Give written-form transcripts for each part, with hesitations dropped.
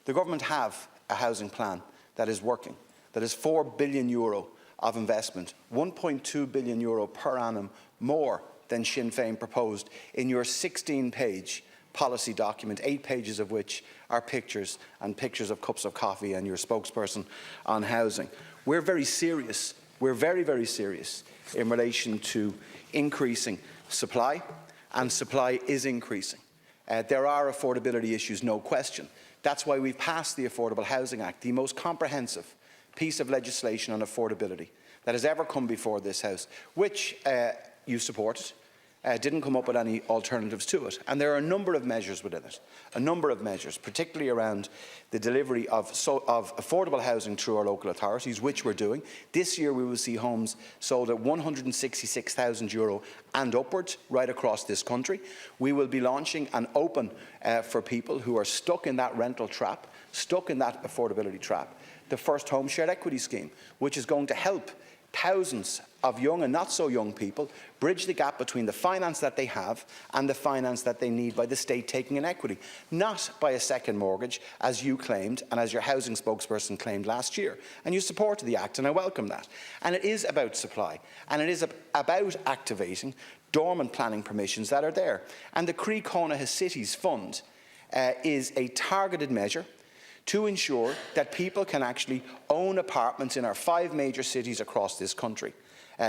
The government have a housing plan that is working, that is €4 billion of investment, €1.2 billion per annum more than Sinn Féin proposed in your 16-page policy document, 8 pages of which are pictures and pictures of cups of coffee and your spokesperson on housing. We're very serious. We're very, very serious in relation to increasing supply, and supply is increasing. There are affordability issues, no question. That's why we've passed the Affordable Housing Act, the most comprehensive piece of legislation on affordability that has ever come before this House, which you supported, didn't come up with any alternatives to it. And there are a number of measures within it, a number of measures, particularly around the delivery of affordable housing through our local authorities, which we're doing. This year we will see homes sold at €166,000 and upwards right across this country. We will be launching and open for people who are stuck in that rental trap, stuck in that affordability trap, the First Home Shared Equity Scheme, which is going to help thousands of young and not so young people bridge the gap between the finance that they have and the finance that they need by the state taking in equity, not by a second mortgage, as you claimed and as your housing spokesperson claimed last year. And you supported the Act, and I welcome that. And it is about supply, and it is about activating dormant planning permissions that are there. And the Croí Cónaithe Cities Fund is a targeted measure to ensure that people can actually own apartments in our 5 major cities across this country,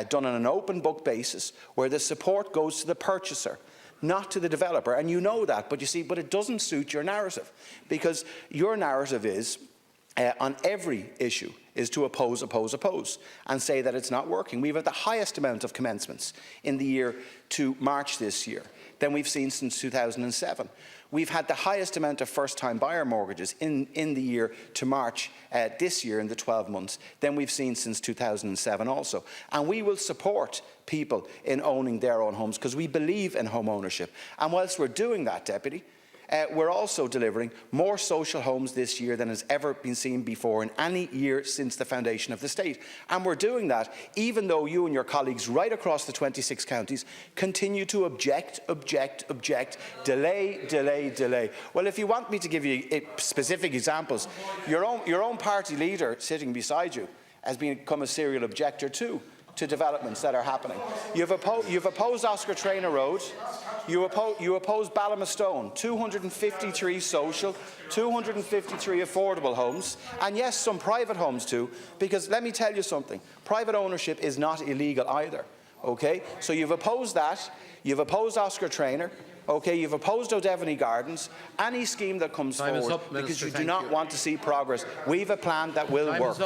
done on an open book basis, where the support goes to the purchaser, not to the developer. And you know that, but you see, but it doesn't suit your narrative, because your narrative is, on every issue, is to oppose, and say that it's not working. We've had the highest amount of commencements in the year to March this year than we've seen since 2007. We've had the highest amount of first-time buyer mortgages in the year to March this year, in the 12 months, than we've seen since 2007 also. And we will support people in owning their own homes, because we believe in home ownership. And whilst we're doing that, Deputy, we're also delivering more social homes this year than has ever been seen before in any year since the foundation of the state. And we're doing that even though you and your colleagues right across the 26 counties continue to object, delay. Well, if you want me to give you specific examples, your own party leader sitting beside you has become a serial objector too to developments that are happening. You've opposed Oscar Traynor Road. You oppose Ballinamastone, 253 social, 253 affordable homes, and yes, some private homes too, because let me tell you something, private ownership is not illegal either, okay? So you've opposed that, you've opposed Oscar Traynor, okay, you've opposed O'Devany Gardens, any scheme that comes forward, because you do not want to see progress. We've a plan that will work.